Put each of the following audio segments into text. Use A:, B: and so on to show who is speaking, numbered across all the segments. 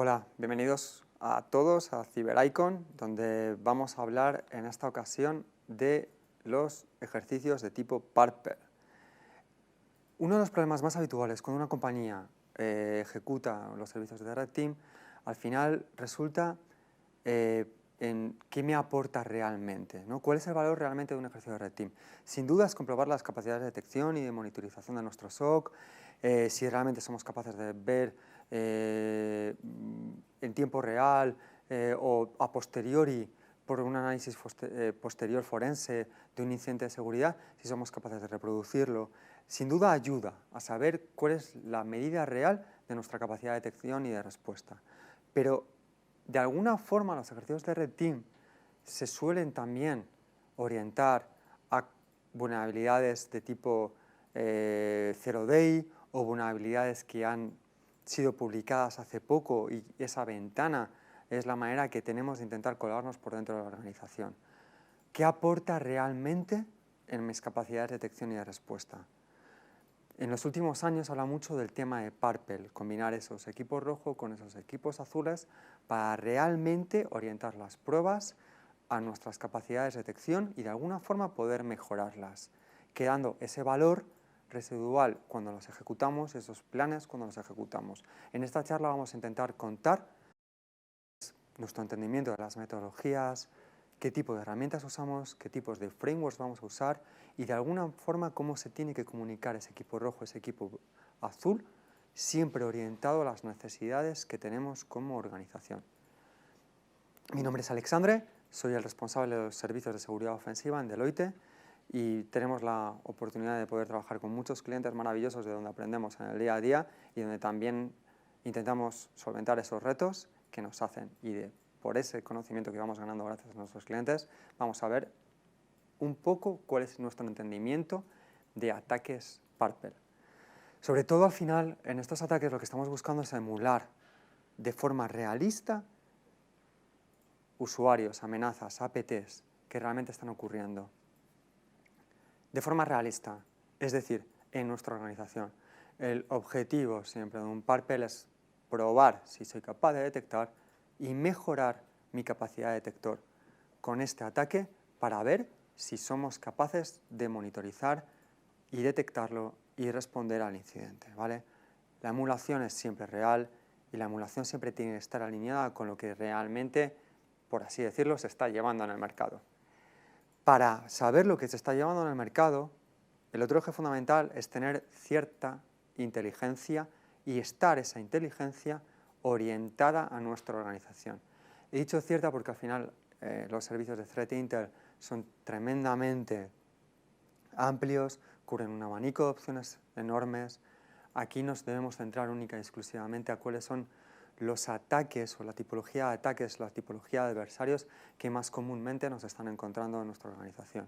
A: Hola, bienvenidos a todos a CyberIcon, donde vamos a hablar en esta ocasión de los ejercicios de tipo Parper. Uno de los problemas más habituales cuando una compañía ejecuta los servicios de Red Team, al final resulta en qué me aporta realmente, ¿no? ¿Cuál es el valor realmente de un ejercicio de Red Team? Sin duda es comprobar las capacidades de detección y de monitorización de nuestro SOC, si realmente somos capaces de ver en tiempo real o a posteriori por un análisis posterior forense de un incidente de seguridad, si somos capaces de reproducirlo. Sin duda ayuda a saber cuál es la medida real de nuestra capacidad de detección y de respuesta. Pero de alguna forma los ejercicios de Red Team se suelen también orientar a vulnerabilidades de tipo Zero Day o vulnerabilidades que han sido publicadas hace poco y esa ventana es la manera que tenemos de intentar colarnos por dentro de la organización. ¿Qué aporta realmente en mis capacidades de detección y de respuesta? En los últimos años se habla mucho del tema de Parpel, combinar esos equipos rojos con esos equipos azules para realmente orientar las pruebas a nuestras capacidades de detección y de alguna forma poder mejorarlas, quedando ese valor residual cuando los ejecutamos, esos planes cuando los ejecutamos. En esta charla vamos a intentar contar nuestro entendimiento de las metodologías, qué tipo de herramientas usamos, qué tipos de frameworks vamos a usar y de alguna forma cómo se tiene que comunicar ese equipo rojo, ese equipo azul, siempre orientado a las necesidades que tenemos como organización. Mi nombre es Alexandre, soy el responsable de los servicios de seguridad ofensiva en Deloitte y tenemos la oportunidad de poder trabajar con muchos clientes maravillosos de donde aprendemos en el día a día y donde también intentamos solventar esos retos que nos hacen y por ese conocimiento que vamos ganando gracias a nuestros clientes, vamos a ver un poco cuál es nuestro entendimiento de ataques Parper. Sobre todo al final, en estos ataques lo que estamos buscando es emular de forma realista usuarios, amenazas, APTs que realmente están ocurriendo. De forma realista, es decir, en nuestra organización. El objetivo siempre de un Parpel es probar si soy capaz de detectar y mejorar mi capacidad de detector con este ataque para ver si somos capaces de monitorizar y detectarlo y responder al incidente, ¿vale? La emulación es siempre real y la emulación siempre tiene que estar alineada con lo que realmente, por así decirlo, se está llevando en el mercado. Para saber lo que se está llevando en el mercado, el otro eje fundamental es tener cierta inteligencia y estar esa inteligencia orientada a nuestra organización. He dicho cierta porque al final los servicios de Threat Intel son tremendamente amplios, cubren un abanico de opciones enormes. Aquí nos debemos centrar única y exclusivamente a cuáles son los ataques o la tipología de ataques, la tipología de adversarios que más comúnmente nos están encontrando en nuestra organización.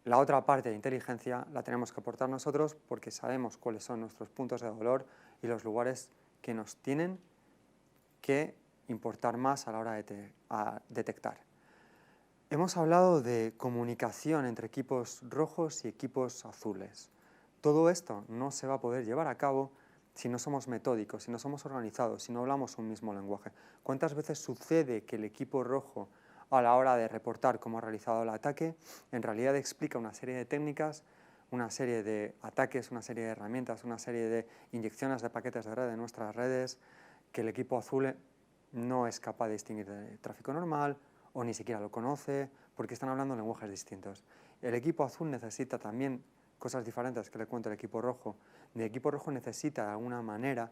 A: La otra parte de inteligencia la tenemos que aportar nosotros porque sabemos cuáles son nuestros puntos de dolor y los lugares que nos tienen que importar más a la hora de detectar. Hemos hablado de comunicación entre equipos rojos y equipos azules. Todo esto no se va a poder llevar a cabo si no somos metódicos, si no somos organizados, si no hablamos un mismo lenguaje. ¿Cuántas veces sucede que el equipo rojo, a la hora de reportar cómo ha realizado el ataque, en realidad explica una serie de técnicas, una serie de ataques, una serie de herramientas, una serie de inyecciones de paquetes de red en nuestras redes, que el equipo azul no es capaz de distinguir de tráfico normal o ni siquiera lo conoce porque están hablando lenguajes distintos? El equipo azul necesita también cosas diferentes que le cuenta el equipo rojo. El equipo rojo necesita de alguna manera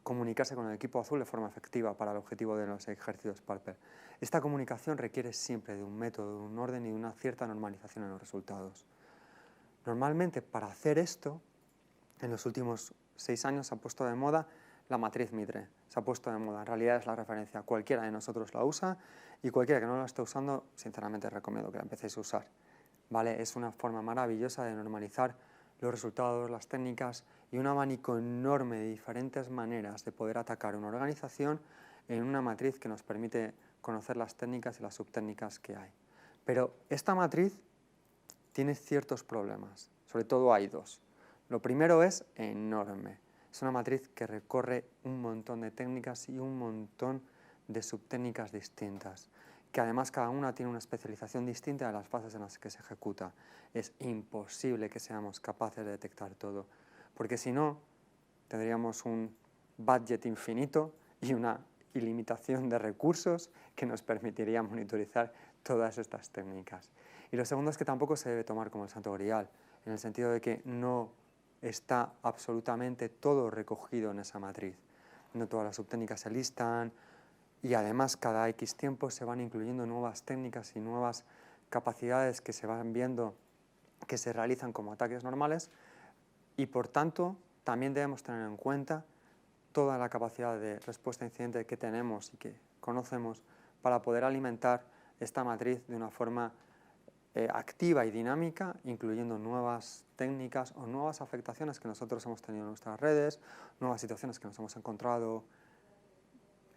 A: comunicarse con el equipo azul de forma efectiva para el objetivo de los ejercicios Parper. Esta comunicación requiere siempre de un método, de un orden y de una cierta normalización en los resultados. Normalmente, para hacer esto, en los últimos 6 años se ha puesto de moda la matriz Mitre. Se ha puesto de moda, en realidad es la referencia. Cualquiera de nosotros la usa y cualquiera que no la esté usando, sinceramente recomiendo que la empecéis a usar. ¿Vale? Es una forma maravillosa de normalizar los resultados, las técnicas y un abanico enorme de diferentes maneras de poder atacar una organización en una matriz que nos permite conocer las técnicas y las subtécnicas que hay. Pero esta matriz tiene ciertos problemas, sobre todo hay dos. Lo primero es enorme. Es una matriz que recorre un montón de técnicas y un montón de subtécnicas distintas, que además cada una tiene una especialización distinta de las fases en las que se ejecuta. Es imposible que seamos capaces de detectar todo, porque si no, tendríamos un budget infinito y una ilimitación de recursos que nos permitiría monitorizar todas estas técnicas. Y lo segundo es que tampoco se debe tomar como el santo grial, en el sentido de que no está absolutamente todo recogido en esa matriz. No todas las subtécnicas se listan y además cada X tiempo se van incluyendo nuevas técnicas y nuevas capacidades que se van viendo que se realizan como ataques normales y por tanto también debemos tener en cuenta toda la capacidad de respuesta a incidente que tenemos y que conocemos para poder alimentar esta matriz de una forma activa y dinámica, incluyendo nuevas técnicas o nuevas afectaciones que nosotros hemos tenido en nuestras redes, nuevas situaciones que nos hemos encontrado,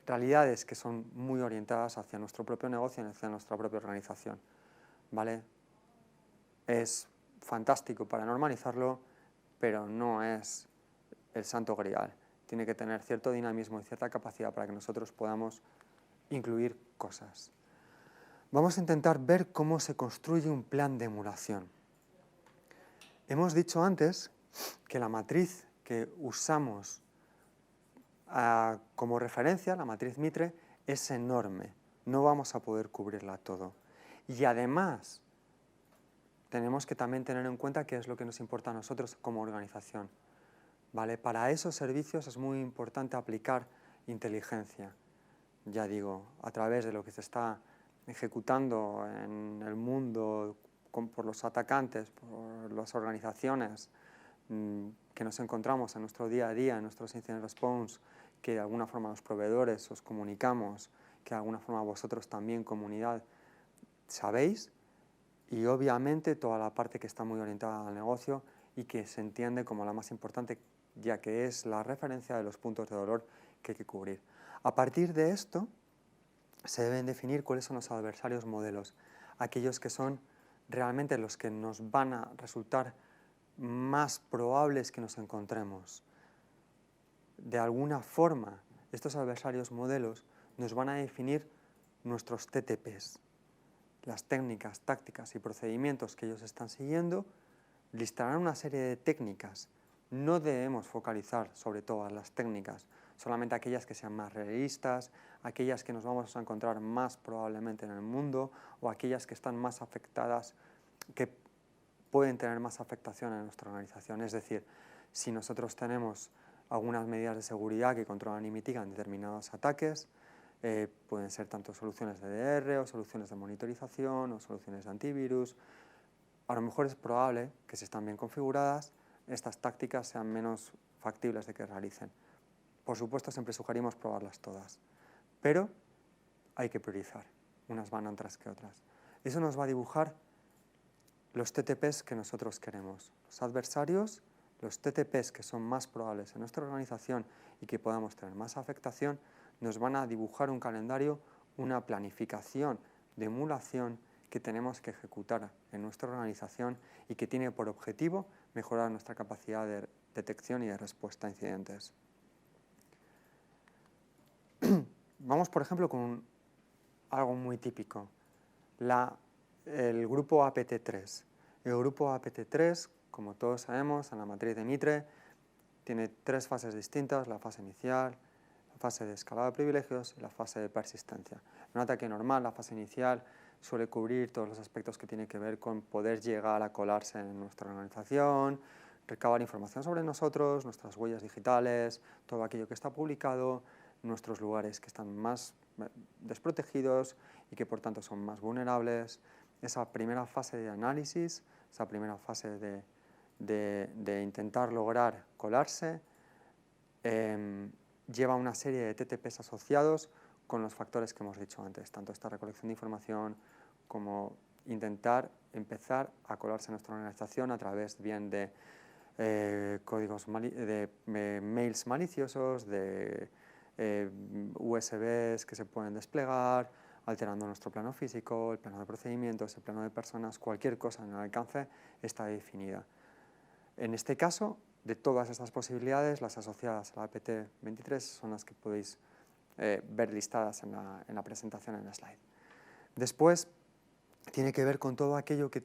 A: realidades que son muy orientadas hacia nuestro propio negocio y hacia nuestra propia organización, ¿vale? Es fantástico para normalizarlo, pero no es el santo grial. Tiene que tener cierto dinamismo y cierta capacidad para que nosotros podamos incluir cosas. Vamos a intentar ver cómo se construye un plan de emulación. Hemos dicho antes que la matriz que usamos como referencia, la matriz Mitre, es enorme. No vamos a poder cubrirla todo. Y además, tenemos que también tener en cuenta qué es lo que nos importa a nosotros como organización. ¿Vale? Para esos servicios es muy importante aplicar inteligencia. Ya digo, a través de lo que se está ejecutando en el mundo por los atacantes, por las organizaciones que nos encontramos en nuestro día a día, en nuestros incident response, que de alguna forma los proveedores os comunicamos, que de alguna forma vosotros también, comunidad, sabéis, y obviamente toda la parte que está muy orientada al negocio y que se entiende como la más importante, ya que es la referencia de los puntos de dolor que hay que cubrir. A partir de esto, se deben definir cuáles son los adversarios modelos, aquellos que son realmente los que nos van a resultar más probables que nos encontremos. De alguna forma, estos adversarios modelos nos van a definir nuestros TTPs, las técnicas, tácticas y procedimientos que ellos están siguiendo, listarán una serie de técnicas. No debemos focalizar sobre todas las técnicas, solamente aquellas que sean más realistas, aquellas que nos vamos a encontrar más probablemente en el mundo o aquellas que están más afectadas, que pueden tener más afectación en nuestra organización. Es decir, si nosotros tenemos algunas medidas de seguridad que controlan y mitigan determinados ataques, pueden ser tanto soluciones de DR o soluciones de monitorización o soluciones de antivirus. A lo mejor es probable que si están bien configuradas, estas tácticas sean menos factibles de que realicen. Por supuesto, siempre sugerimos probarlas todas, pero hay que priorizar, unas van antes que otras. Eso nos va a dibujar los TTPs que nosotros queremos, los adversarios, los TTPs que son más probables en nuestra organización y que podamos tener más afectación, nos van a dibujar un calendario, una planificación de emulación que tenemos que ejecutar en nuestra organización y que tiene por objetivo mejorar nuestra capacidad de detección y de respuesta a incidentes. Vamos, por ejemplo, con algo muy típico, el grupo APT3. El grupo APT3, como todos sabemos, en la matriz de Mitre, tiene tres fases distintas: la fase inicial, la fase de escalado de privilegios y la fase de persistencia. En un ataque normal, la fase inicial suele cubrir todos los aspectos que tienen que ver con poder llegar a colarse en nuestra organización, recabar información sobre nosotros, nuestras huellas digitales, todo aquello que está publicado, nuestros lugares que están más desprotegidos y que por tanto son más vulnerables. Esa primera fase de análisis, esa primera fase de intentar lograr colarse, lleva una serie de TTPs asociados con los factores que hemos dicho antes, tanto esta recolección de información como intentar empezar a colarse en nuestra organización a través bien de códigos de mails maliciosos, de USBs que se pueden desplegar, alterando nuestro plano físico, el plano de procedimientos, el plano de personas, cualquier cosa en el alcance está definida. En este caso, de todas estas posibilidades, las asociadas a la APT23 son las que podéis ver listadas en la presentación en el slide. Después, tiene que ver con todo aquello que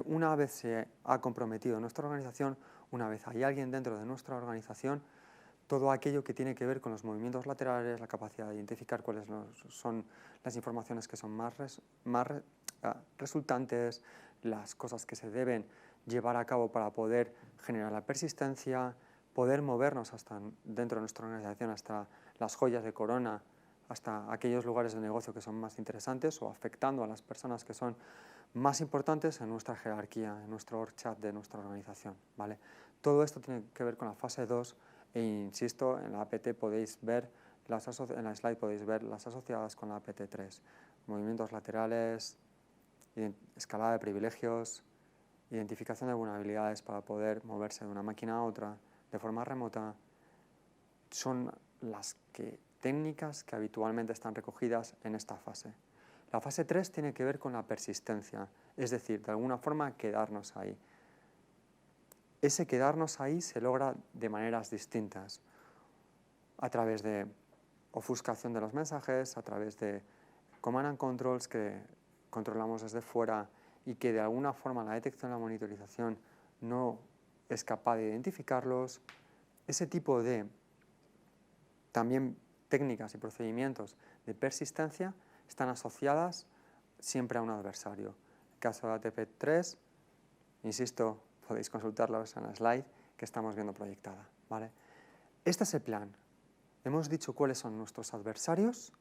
A: una vez se ha comprometido nuestra organización, una vez hay alguien dentro de nuestra organización, todo aquello que tiene que ver con los movimientos laterales, la capacidad de identificar cuáles son las informaciones que son más resultantes, las cosas que se deben llevar a cabo para poder generar la persistencia, poder movernos hasta dentro de nuestra organización, hasta las joyas de corona, hasta aquellos lugares de negocio que son más interesantes o afectando a las personas que son más importantes en nuestra jerarquía, en nuestro org chat de nuestra organización, ¿vale? Todo esto tiene que ver con la fase 2 e insisto, en la APT podéis ver, en la slide podéis ver las asociadas con la APT3. Movimientos laterales, escalada de privilegios, identificación de vulnerabilidades para poder moverse de una máquina a otra de forma remota, son las técnicas que habitualmente están recogidas en esta fase. La fase 3 tiene que ver con la persistencia, es decir, de alguna forma quedarnos ahí. Ese quedarnos ahí se logra de maneras distintas, a través de ofuscación de los mensajes, a través de command and controls que controlamos desde fuera y que de alguna forma la detección y la monitorización no es capaz de identificarlos. Ese tipo de también técnicas y procedimientos de persistencia están asociadas siempre a un adversario. En el caso de ATP3, insisto, podéis consultarlos en la slide que estamos viendo proyectada, ¿vale? Este es el plan. Hemos dicho cuáles son nuestros adversarios.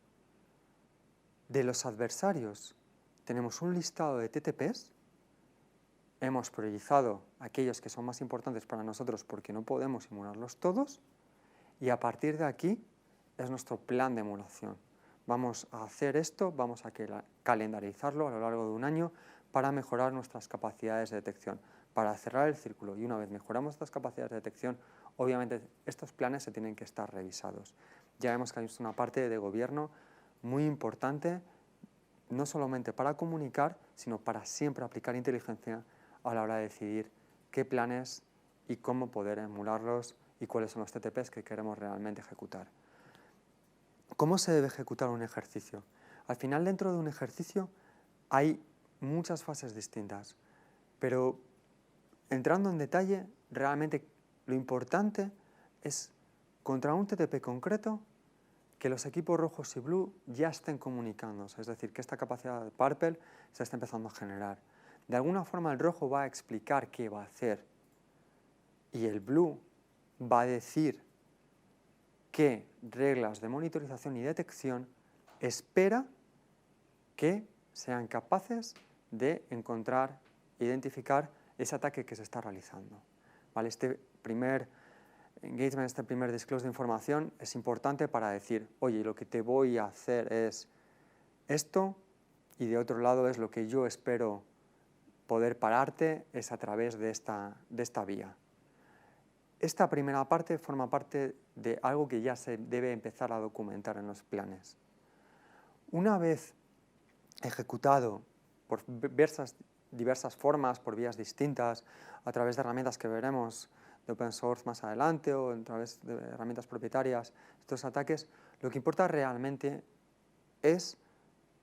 A: De los adversarios tenemos un listado de TTPs. Hemos priorizado aquellos que son más importantes para nosotros porque no podemos emularlos todos. Y a partir de aquí es nuestro plan de emulación. Vamos a hacer esto, vamos a calendarizarlo a lo largo de un año para mejorar nuestras capacidades de detección, para cerrar el círculo. Y una vez mejoramos estas capacidades de detección, obviamente estos planes se tienen que estar revisados. Ya vemos que hay una parte de gobierno muy importante, no solamente para comunicar, sino para siempre aplicar inteligencia a la hora de decidir qué planes y cómo poder emularlos y cuáles son los TTPs que queremos realmente ejecutar. ¿Cómo se debe ejecutar un ejercicio? Al final, dentro de un ejercicio hay muchas fases distintas, pero entrando en detalle, realmente lo importante es, contra un TTP concreto, que los equipos rojos y blue ya estén comunicándose, es decir, que esta capacidad de Purple se está empezando a generar. De alguna forma el rojo va a explicar qué va a hacer y el blue va a decir qué reglas de monitorización y detección espera que sean capaces de encontrar, identificar ese ataque que se está realizando. ¿Vale? Este primer engagement, este primer disclose de información es importante para decir, oye, lo que te voy a hacer es esto y de otro lado es lo que yo espero poder pararte es a través de esta vía. Esta primera parte forma parte de algo que ya se debe empezar a documentar en los planes. Una vez ejecutado por diversas formas, por vías distintas, a través de herramientas que veremos de open source más adelante o a través de herramientas propietarias, estos ataques, lo que importa realmente es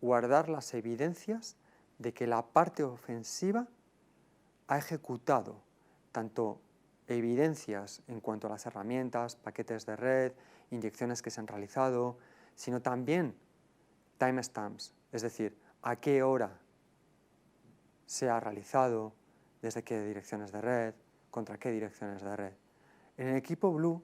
A: guardar las evidencias de que la parte ofensiva ha ejecutado tanto evidencias en cuanto a las herramientas, paquetes de red, inyecciones que se han realizado, sino también timestamps, es decir, a qué hora se ha realizado, desde qué direcciones de red, contra qué direcciones de red. En el equipo Blue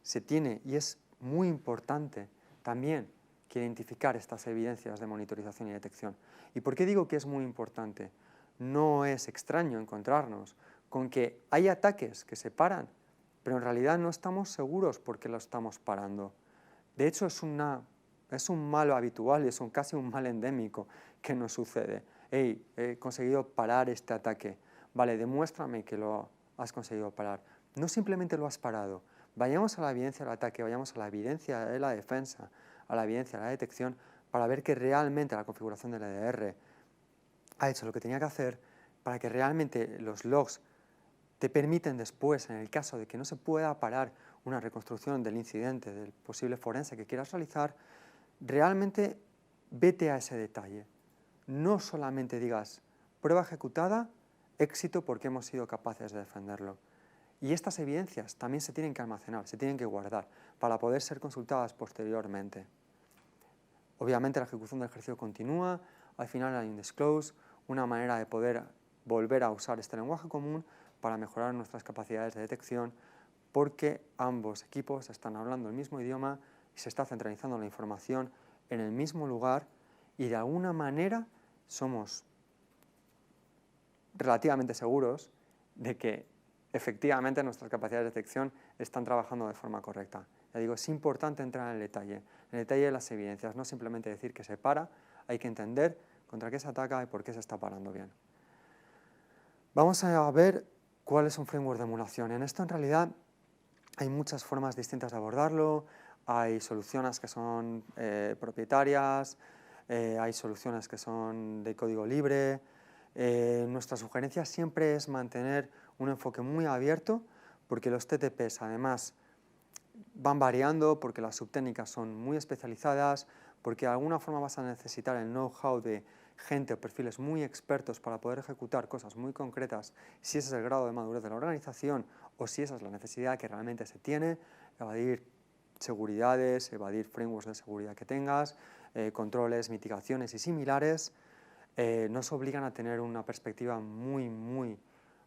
A: se tiene, y es muy importante también, que identificar estas evidencias de monitorización y detección. ¿Y por qué digo que es muy importante? No es extraño encontrarnos con que hay ataques que se paran, pero en realidad no estamos seguros por qué lo estamos parando. De hecho, es un mal habitual, es casi un mal endémico que nos sucede. Hey, he conseguido parar este ataque. Vale, demuéstrame que lo has conseguido parar. No simplemente lo has parado. Vayamos a la evidencia del ataque, vayamos a la evidencia de la defensa, a la evidencia de la detección, para ver que realmente la configuración del EDR ha hecho lo que tenía que hacer para que realmente los logs te permiten después, en el caso de que no se pueda parar una reconstrucción del incidente, del posible forense que quieras realizar, realmente vete a ese detalle. No solamente digas prueba ejecutada, éxito porque hemos sido capaces de defenderlo. Y estas evidencias también se tienen que almacenar, se tienen que guardar para poder ser consultadas posteriormente. Obviamente la ejecución del ejercicio continúa, al final hay un disclose, una manera de poder volver a usar este lenguaje común para mejorar nuestras capacidades de detección, porque ambos equipos están hablando el mismo idioma y se está centralizando la información en el mismo lugar y de alguna manera somos relativamente seguros de que efectivamente nuestras capacidades de detección están trabajando de forma correcta. Ya digo, es importante entrar en el detalle de las evidencias, no simplemente decir que se para, hay que entender contra qué se ataca y por qué se está parando bien. Vamos a ver cuál es un framework de emulación. En esto en realidad hay muchas formas distintas de abordarlo, hay soluciones que son propietarias, hay soluciones que son de código libre. Nuestra sugerencia siempre es mantener un enfoque muy abierto, porque los TTPs además van variando, porque las subtécnicas son muy especializadas, porque de alguna forma vas a necesitar el know-how de gente o perfiles muy expertos para poder ejecutar cosas muy concretas, si ese es el grado de madurez de la organización o si esa es la necesidad que realmente se tiene, evadir seguridades, evadir frameworks de seguridad que tengas, controles, mitigaciones y similares, nos obligan a tener una perspectiva muy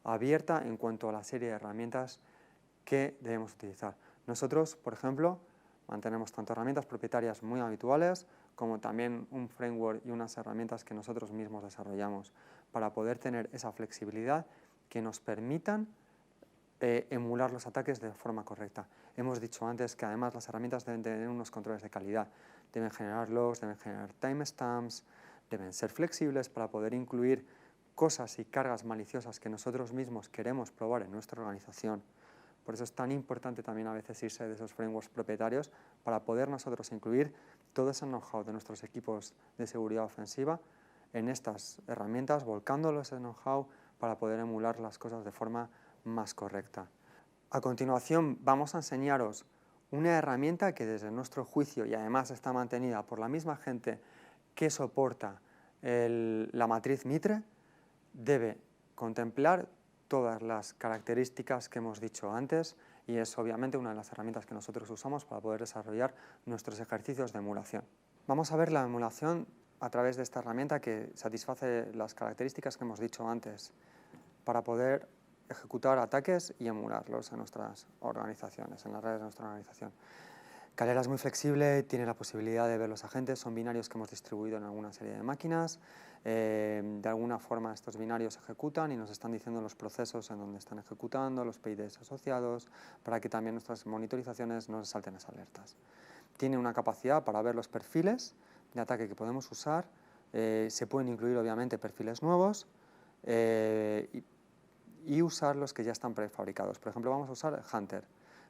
A: abierta en cuanto a la serie de herramientas que debemos utilizar. Nosotros, por ejemplo, mantenemos tanto herramientas propietarias muy habituales como también un framework y unas herramientas que nosotros mismos desarrollamos para poder tener esa flexibilidad que nos permitan emular los ataques de forma correcta. Hemos dicho antes que además las herramientas deben tener unos controles de calidad, deben generar logs, deben generar timestamps, deben ser flexibles para poder incluir cosas y cargas maliciosas que nosotros mismos queremos probar en nuestra organización. Por eso es tan importante también a veces irse de esos frameworks propietarios para poder nosotros incluir todo ese know-how de nuestros equipos de seguridad ofensiva en estas herramientas, volcándolo ese know-how para poder emular las cosas de forma más correcta. A continuación vamos a enseñaros una herramienta que desde nuestro juicio y además está mantenida por la misma gente que soporta la matriz Mitre, debe contemplar todas las características que hemos dicho antes y es obviamente una de las herramientas que nosotros usamos para poder desarrollar nuestros ejercicios de emulación. Vamos a ver la emulación a través de esta herramienta que satisface las características que hemos dicho antes para poder ejecutar ataques y emularlos en nuestras organizaciones, en las redes de nuestra organización. Calera es muy flexible, tiene la posibilidad de ver los agentes, son binarios que hemos distribuido en alguna serie de máquinas, de alguna forma estos binarios se ejecutan y nos están diciendo los procesos en donde están ejecutando, los PIDs asociados, para que también nuestras monitorizaciones no nos salten las alertas. Tiene una capacidad para ver los perfiles de ataque que podemos usar, se pueden incluir obviamente perfiles nuevos y usar los que ya están prefabricados. Por ejemplo, vamos a usar Hunter.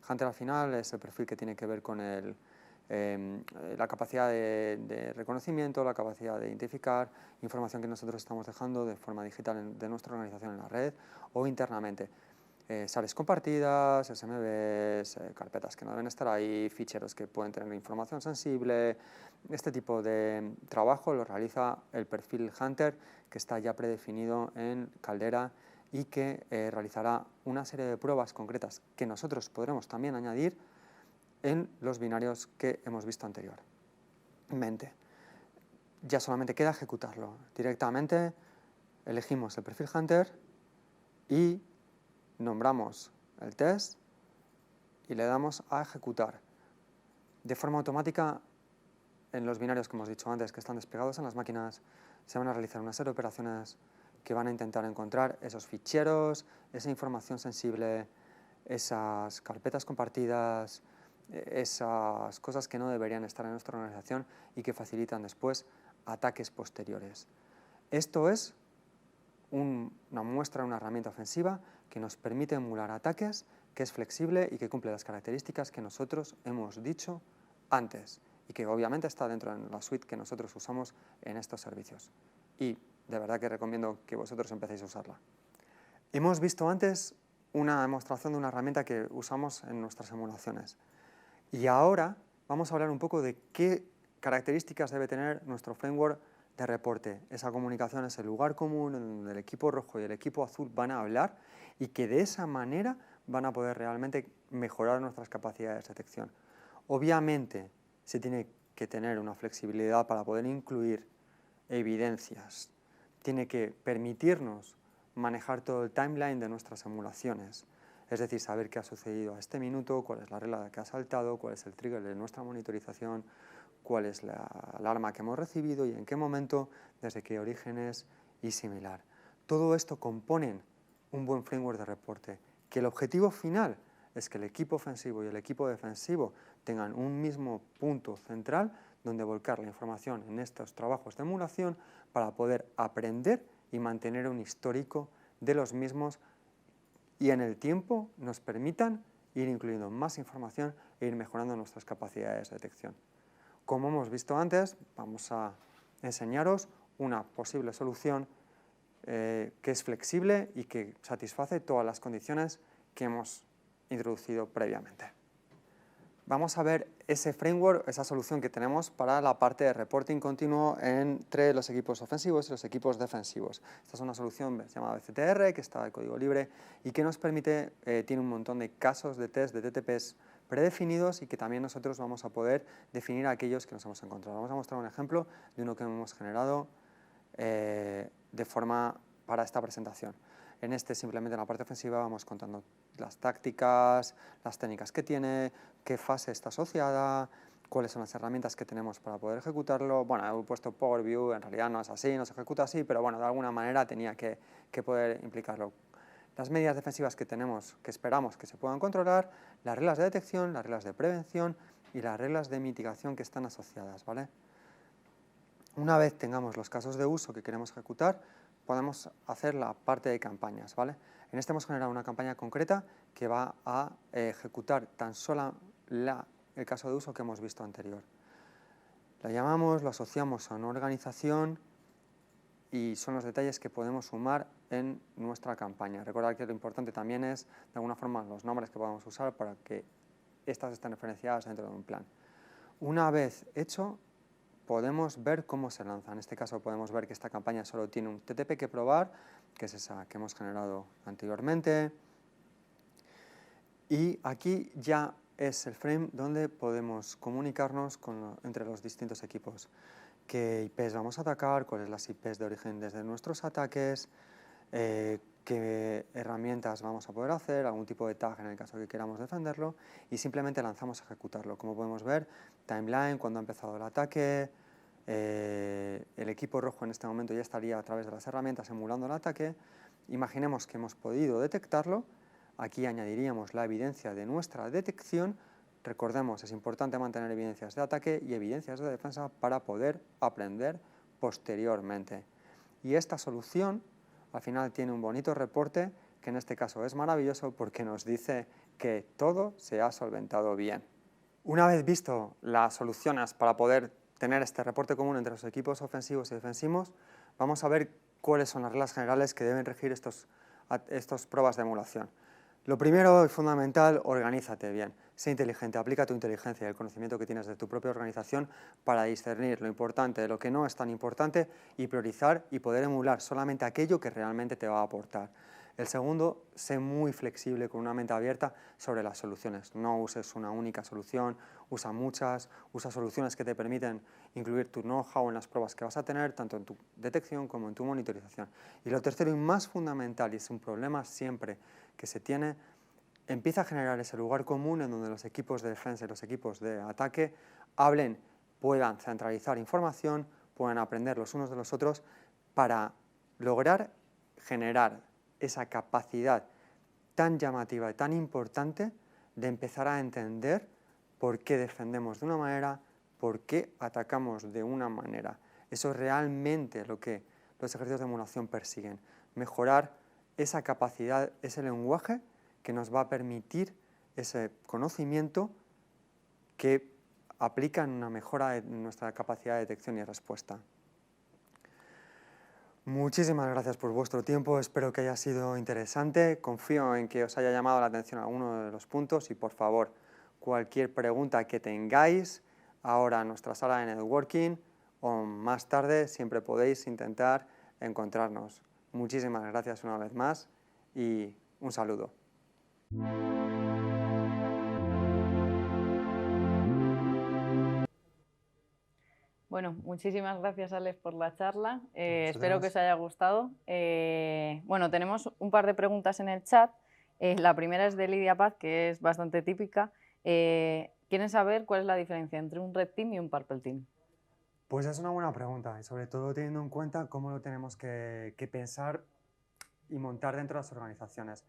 A: Hunter al final es el perfil que tiene que ver con la capacidad de reconocimiento, la capacidad de identificar información que nosotros estamos dejando de forma digital de nuestra organización en la red o internamente. SARs compartidas, SMBs, carpetas que no deben estar ahí, ficheros que pueden tener información sensible. Este tipo de trabajo lo realiza el perfil Hunter, que está ya predefinido en Caldera y que realizará una serie de pruebas concretas que nosotros podremos también añadir en los binarios que hemos visto anteriormente. Ya solamente queda ejecutarlo. Directamente elegimos el perfil Hunter y nombramos el test y le damos a ejecutar. De forma automática, en los binarios que hemos dicho antes, que están desplegados en las máquinas, se van a realizar una serie de operaciones que van a intentar encontrar esos ficheros, esa información sensible, esas carpetas compartidas, esas cosas que no deberían estar en nuestra organización y que facilitan después ataques posteriores. Esto es una muestra, una herramienta ofensiva que nos permite emular ataques, que es flexible y que cumple las características que nosotros hemos dicho antes y que obviamente está dentro de la suite que nosotros usamos en estos servicios. Y de verdad que recomiendo que vosotros empecéis a usarla. Hemos visto antes una demostración de una herramienta que usamos en nuestras simulaciones. Y ahora vamos a hablar un poco de qué características debe tener nuestro framework de reporte. Esa comunicación es el lugar común en donde el equipo rojo y el equipo azul van a hablar y que de esa manera van a poder realmente mejorar nuestras capacidades de detección. Obviamente se tiene que tener una flexibilidad para poder incluir evidencias. Tiene que permitirnos manejar todo el timeline de nuestras simulaciones. Es decir, saber qué ha sucedido a este minuto, cuál es la regla que ha saltado, cuál es el trigger de nuestra monitorización, cuál es la alarma que hemos recibido y en qué momento, desde qué orígenes y similar. Todo esto componen un buen framework de reporte, que el objetivo final es que el equipo ofensivo y el equipo defensivo tengan un mismo punto central donde volcar la información en estos trabajos de emulación para poder aprender y mantener un histórico de los mismos y en el tiempo nos permitan ir incluyendo más información e ir mejorando nuestras capacidades de detección. Como hemos visto antes, vamos a enseñaros una posible solución que es flexible y que satisface todas las condiciones que hemos introducido previamente. Vamos a ver ese framework, esa solución que tenemos para la parte de reporting continuo entre los equipos ofensivos y los equipos defensivos. Esta es una solución llamada CTR, que está de código libre y que nos permite, tiene un montón de casos de test de TTPs predefinidos y que también nosotros vamos a poder definir aquellos que nos hemos encontrado. Vamos a mostrar un ejemplo de uno que hemos generado de forma para esta presentación. En este, simplemente en la parte ofensiva, vamos contando las tácticas, las técnicas que tiene, qué fase está asociada, cuáles son las herramientas que tenemos para poder ejecutarlo. Bueno, he puesto Power View, en realidad no es así, no se ejecuta así, pero bueno, de alguna manera tenía que poder implicarlo. Las medidas defensivas que tenemos, que esperamos que se puedan controlar, las reglas de detección, las reglas de prevención y las reglas de mitigación que están asociadas, ¿vale? Una vez tengamos los casos de uso que queremos ejecutar, podemos hacer la parte de campañas, ¿vale? En este hemos generado una campaña concreta que va a ejecutar tan solo el caso de uso que hemos visto anterior. La llamamos, lo asociamos a una organización y son los detalles que podemos sumar en nuestra campaña. Recordad que lo importante también es, de alguna forma, los nombres que podamos usar para que estas estén referenciadas dentro de un plan. Una vez hecho, podemos ver cómo se lanza. En este caso podemos ver que esta campaña solo tiene un TTP que probar, que es esa que hemos generado anteriormente. Y aquí ya es el frame donde podemos comunicarnos entre los distintos equipos. Qué IPs vamos a atacar, cuáles las IPs de origen desde nuestros ataques, qué herramientas vamos a poder hacer, algún tipo de tag en el caso que queramos defenderlo, y simplemente lanzamos a ejecutarlo. Como podemos ver, timeline, cuando ha empezado el ataque, el equipo rojo en este momento ya estaría a través de las herramientas emulando el ataque. Imaginemos que hemos podido detectarlo, aquí añadiríamos la evidencia de nuestra detección. Recordemos, es importante mantener evidencias de ataque y evidencias de defensa para poder aprender posteriormente. Y esta solución al final tiene un bonito reporte que en este caso es maravilloso porque nos dice que todo se ha solventado bien. Una vez visto las soluciones para poder tener este reporte común entre los equipos ofensivos y defensivos, vamos a ver cuáles son las reglas generales que deben regir estas pruebas de emulación. Lo primero y fundamental, organízate bien, sé inteligente, aplica tu inteligencia y el conocimiento que tienes de tu propia organización para discernir lo importante de lo que no es tan importante y priorizar y poder emular solamente aquello que realmente te va a aportar. El segundo, sé muy flexible con una mente abierta sobre las soluciones. No uses una única solución, usa muchas, usa soluciones que te permiten incluir tu know-how en las pruebas que vas a tener, tanto en tu detección como en tu monitorización. Y lo tercero y más fundamental, y es un problema siempre que se tiene, empieza a generar ese lugar común en donde los equipos de defensa y los equipos de ataque hablen, puedan centralizar información, puedan aprender los unos de los otros para lograr generar esa capacidad tan llamativa y tan importante de empezar a entender por qué defendemos de una manera, por qué atacamos de una manera. Eso es realmente lo que los ejercicios de emulación persiguen, mejorar esa capacidad, ese lenguaje que nos va a permitir ese conocimiento que aplica en una mejora de nuestra capacidad de detección y respuesta. Muchísimas gracias por vuestro tiempo, espero que haya sido interesante, confío en que os haya llamado la atención alguno de los puntos y por favor, cualquier pregunta que tengáis ahora en nuestra sala de networking o más tarde siempre podéis intentar encontrarnos. Muchísimas gracias una vez más y un saludo.
B: Bueno, muchísimas gracias, Alex, por la charla. Espero que
A: Vosotros.
B: os haya gustado. Bueno, tenemos un par de preguntas en el chat. La primera es de Lidia Paz, que es bastante típica. Quieren saber cuál es la diferencia entre un Red Team y un Purple Team.
A: Pues es una buena pregunta y sobre todo teniendo en cuenta cómo lo tenemos que pensar y montar dentro de las organizaciones.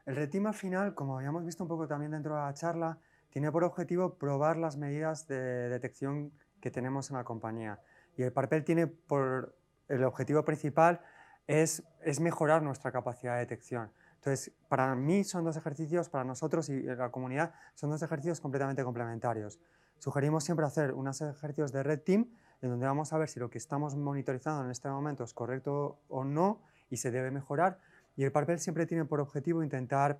A: El Red Team al final, como habíamos visto un poco también dentro de la charla, tiene por objetivo probar las medidas de detección que tenemos en la compañía. Y el Purple tiene por el objetivo principal es mejorar nuestra capacidad de detección. Entonces, para mí son dos ejercicios, para nosotros y la comunidad, son dos ejercicios completamente complementarios. Sugerimos siempre hacer unos ejercicios de Red Team en donde vamos a ver si lo que estamos monitorizando en este momento es correcto o no y se debe mejorar. Y el Purple siempre tiene por objetivo intentar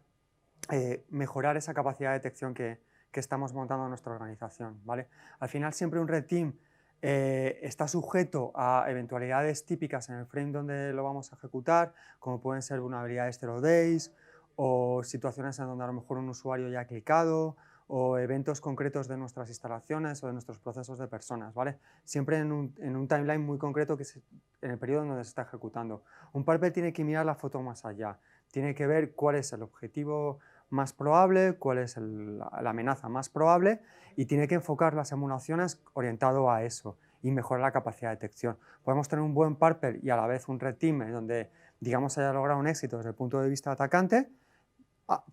A: mejorar esa capacidad de detección que estamos montando en nuestra organización, ¿vale? Al final siempre un Red Team está sujeto a eventualidades típicas en el frame donde lo vamos a ejecutar, como pueden ser vulnerabilidades 0 days o situaciones en donde a lo mejor un usuario ya ha clicado o eventos concretos de nuestras instalaciones o de nuestros procesos de personas, ¿vale? Siempre en un timeline muy concreto que es en el periodo en donde se está ejecutando. Un Purple tiene que mirar la foto más allá, tiene que ver cuál es el objetivo más probable, cuál es la amenaza más probable y tiene que enfocar las emulaciones orientado a eso y mejorar la capacidad de detección. Podemos tener un buen Purple y a la vez un Red Team en donde, digamos, haya logrado un éxito desde el punto de vista atacante.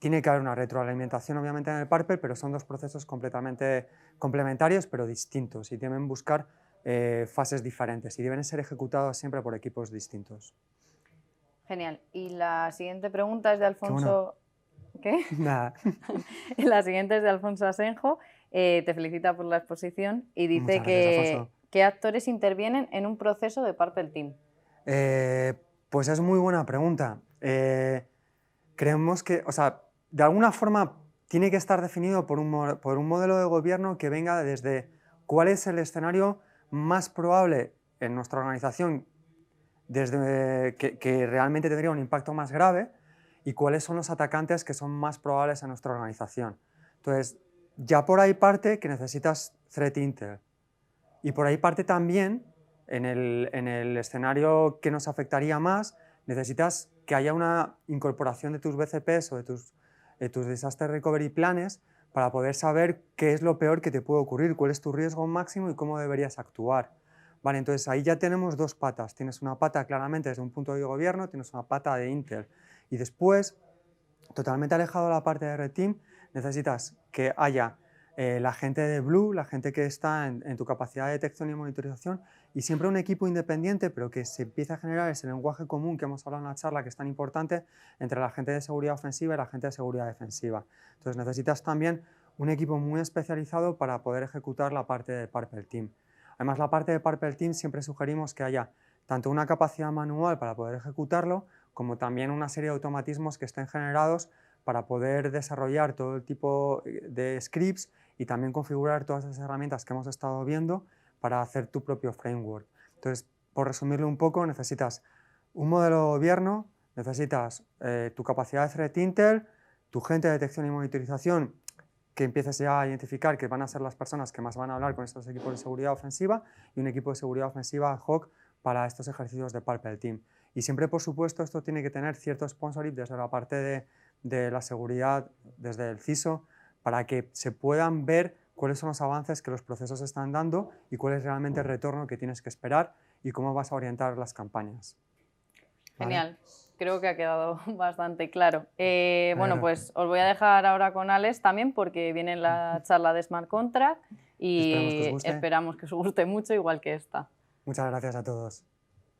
A: Tiene que haber una retroalimentación obviamente en el Purple, pero son dos procesos completamente complementarios pero distintos y deben buscar fases diferentes y deben ser ejecutados siempre por equipos distintos.
B: Genial. Y la siguiente pregunta es de
A: Qué bueno.
B: Alfonso... ¿Qué?
A: Nada.
B: La siguiente es de Alfonso Asenjo. Te felicita por la exposición y dice
A: Muchas gracias, Alfonso.
B: ¿qué actores intervienen en un proceso de Purple Team?
A: Pues es muy buena pregunta. Creemos que, o sea, de alguna forma tiene que estar definido por un modelo de gobierno que venga desde cuál es el escenario más probable en nuestra organización desde que realmente tendría un impacto más grave y cuáles son los atacantes que son más probables en nuestra organización. Entonces, ya por ahí parte que necesitas Threat Intel y por ahí parte también en el escenario que nos afectaría más, necesitas que haya una incorporación de tus BCPs o de tus Disaster Recovery Planes para poder saber qué es lo peor que te puede ocurrir, cuál es tu riesgo máximo y cómo deberías actuar. Vale, entonces ahí ya tenemos dos patas. Tienes una pata claramente desde un punto de gobierno, tienes una pata de Intel. Y después, totalmente alejado de la parte de Red Team, necesitas que haya la gente de Blue, la gente que está en tu capacidad de detección y monitorización, y siempre un equipo independiente, pero que se empiece a generar ese lenguaje común que hemos hablado en la charla, que es tan importante, entre la gente de seguridad ofensiva y la gente de seguridad defensiva. Entonces necesitas también un equipo muy especializado para poder ejecutar la parte de Purple Team. Además, la parte de Purple Team siempre sugerimos que haya tanto una capacidad manual para poder ejecutarlo, como también una serie de automatismos que estén generados para poder desarrollar todo el tipo de scripts y también configurar todas esas herramientas que hemos estado viendo para hacer tu propio framework. Entonces, por resumirlo un poco, necesitas un modelo de gobierno, necesitas tu capacidad de Threat Intel, tu gente de detección y monitorización que empieces ya a identificar que van a ser las personas que más van a hablar con estos equipos de seguridad ofensiva y un equipo de seguridad ofensiva ad hoc para estos ejercicios de Purple Team. Y siempre, por supuesto, esto tiene que tener cierto sponsorship desde la parte de la seguridad, desde el CISO, para que se puedan ver cuáles son los avances que los procesos están dando y cuál es realmente el retorno que tienes que esperar y cómo vas a orientar las campañas. ¿Vale?
B: Genial, creo que ha quedado bastante claro. Bueno,
A: Claro.
B: pues os voy a dejar ahora con Alex también porque viene la charla de Smart Contract
A: Esperamos que os
B: y
A: guste.
B: esperamos que os guste mucho, igual que esta.
A: Muchas gracias a todos.